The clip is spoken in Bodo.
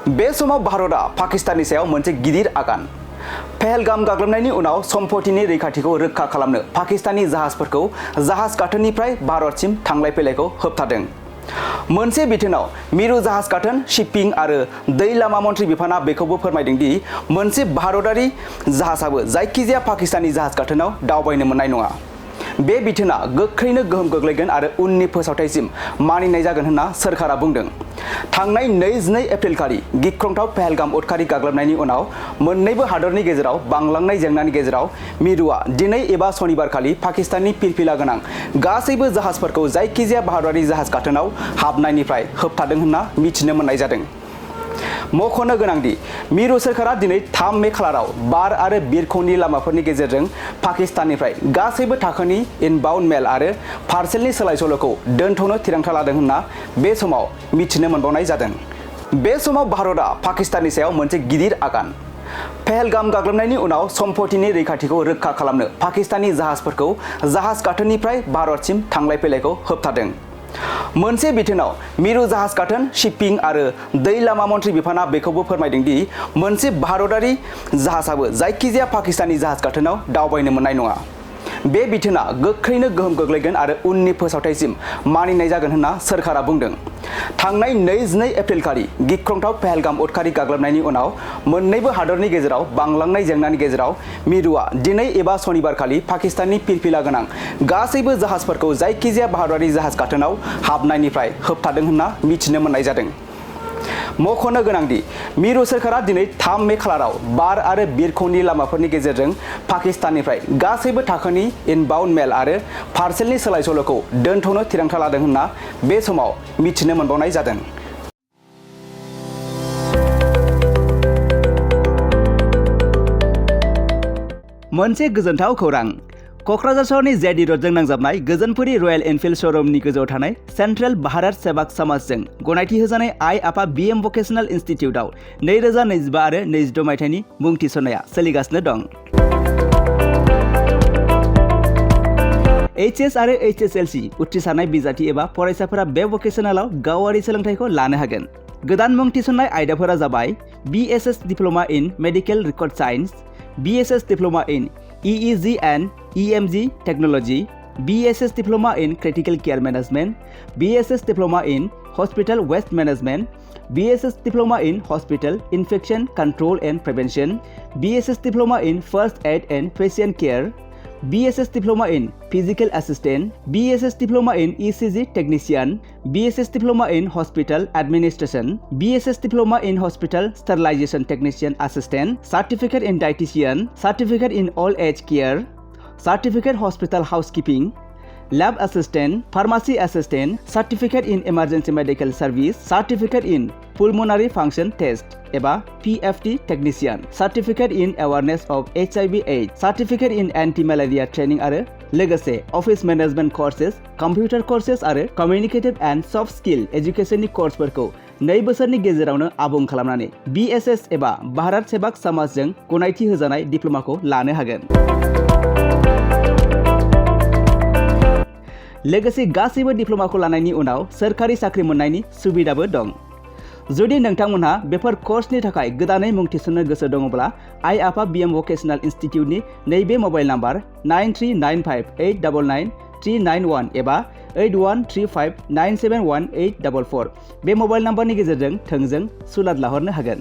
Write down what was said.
बे समाव भारतआ पाकिस्ताननि सायाव मोनसे गिदिर आगान। पहलगाम गाग्लोबनायनि उनाव सम्पतिनि रैखाथिखौ रोखा खालामनो पाकिस्तानी जाहाजफोरखौ जाहाज गाथोननिफ्राय भारतसिम थांलाय फैलायखौ होबथादों। मोनसे बिथोनाव मिरु जाहाज गाथोन, शिपिं आरो दै लामा मन्थ्रि बिफाना बेखौबो फोरमायदों दि मोनसे भारतारि जाहाजाबो जायखिजाया पाकिस्तानी जाहाज गाथोनाव दावबायनो मोननाय नङा। बे बिथोना गोख्रैनो गोहोम गोग्लैगोन आरो उननि फोसावथायसिम मानिनाय जागोन होनना सोरखारा बुंदों। थांनाय 22 एप्रिलखालि गिख्रंथाव पहलगाम उदखारि गाग्लोबनायनि उनाव मोन्नैबो हादरनि गेजेराव बांलांनाय जेंनानि गेजेराव मिरुआ दिनै एबा सनिबारखालि पाकिस्ताननि फिरफिला गोनां गासैबो जाहाजफोरखौ जायखिजाया भारतारि जाहाज गाथोनाव हाबनायनिफ्राय होबथादों होनना मिथिनो मोननाय जादों। मख'नो गोनांदि मिरु सोरखारा दिनै 3 मे खालाराव बार आरो बिरखंनि लामाफोरनि गेजेरजों पाकिस्ताननिफ्राय गासैबो थाखोनि इनबाउन्ड मेल आरो पार्सेलनि सोलाय-सोल'खौ दोनथ'नो थिरांथा लादों होनना बे समाव मिथिनो मोनबावनाय जादों। बे समाव भारतआ पाकिस्ताननि सायाव मोनसे गिदिर आगान। पहलगाम गाग्लोबनायनि उनाव सम्पतिनि रैखाथिखौ रोखा खालामनो पाकिस्तानी जाहाजफोरखौ जाहाज गाथोननिफ्राय भारतसिम थांलाय फैलायखौ होबथादों। मोनसे बिथोनाव मिरु जाहाज गाथोन, शिपिं आरो दै लामा मन्थ्रि बिफाना बेखौबो फोरमायदों दि मोनसे भारतारि जाहाजाबो जायखिजाया पाकिस्तानी जाहाज गाथोनाव दावबायनो मोननाय नङा। बे बिथोना गोख्रैनो गोहोम गोग्लैगोन आरो उननि फोसावथायसिम मानिनाय जागोन होनना सोरखारा बुंदों। थांनाय 22 एप्रिलखालि गिख्रंथाव पहलगाम उदखारि गाग्लोबनायनि उनाव मोन्नैबो हादरनि गेजेराव बांलांनाय जेंनानि गेजेराव मिरुआ दिनै एबा सनिबारखालि पाकिस्ताननि फिरफिला गोनां गासैबो जाहाजफोरखौ जायखिजाया भारतारि जाहाज गाथोनाव हाबनायनिफ्राय होबथादों होनना मिथिनो मोननाय जादों। मख'नो गोनांदि मिरु सोरखारा दिनै 3 मे खालाराव बार आरो बिरखंनि लामाफोरनि गेजेरजों पाकिस्ताननिफ्राय गासैबो थाखोनि इनबाउन्ड मेल आरो पार्सेलनि सोलाय-सोल'खौ दोनथ'नो थिरांथा लादों होनना बे समाव मिथिनो मोनबावनाय जादों। मोनसे गोजोनथाव खौरां। क'क्राझार सहरनि जेडि रडजों नांजाबनाय गोजोनपुरी रयेल एनफिल्ड श'रुमनि गोजौआव थानाय सेन्ट्रेल भारत सेवाक समाजजों गनायथि होजानाय आइ आफा बिएम भकेशनेल इनस्टिट्युटआव 2025 आरो 26 मायथाइनि मुं थिसननाया सोलिगासिनो दं। HS आरो HSLC उथ्रिसारनाय बिजाथि एबा फरायसाफोरा बे भकेशनेलाव गावारि सोलोंथाइखौ लानो हागोन। गोदान मुं थिसननाय आयदाफोरा जाबाय BSS diploma in medical record science, BSS diploma in EEG and EMG Technology, BSS Diploma in Critical Care Management, BSS Diploma in Hospital Waste Management, BSS Diploma in Hospital Infection Control and Prevention, BSS Diploma in First Aid and Patient Care, BSS Diploma in Physical Assistant, BSS Diploma in ECG Technician, BSS Diploma in Hospital Administration, BSS Diploma in Hospital Sterilization Technician Assistant, Certificate in Dietitian, Certificate in Old Age Care, Certificate Hospital Housekeeping, Lab Assistant, Pharmacy Assistant, Certificate in Emergency Medical Service, Certificate in Pulmonary Function Test एबा PFT Technician, Certificate in Awareness of HIV/AIDS, Certificate in Anti-Malaria Training आरो लोगोसे Office Management Courses, Computer Courses आरो Communicative and Soft Skill Educationनि कर्सफोरखौ 2 बोसोरनि गेजेरावनो आबुं खालामनानै BSS एबा भारत सेवाक समाजजों गनायथि होजानाय डिप्ल'माखौ लानो हागोन। लोगोसे गासैबो डिप्ल'माखौ लानायनि उनाव सोरखारि साख्रि मोननायनि सुबिदाबो दं। जुदि नोंथांमोनहा बेफोर कर्सनि थाखाय गोदानै मुं थिसननो गोसो दङब्ला आइ आफा बिएम भकेशनेल इनस्टिट्युटनि नैबे मबाइल नाम्बार 9395899391 एबा 8135971844 बे मबाइल नाम्बारनि गेजेरजों थोंजों सुलाद लाहरनो हागोन।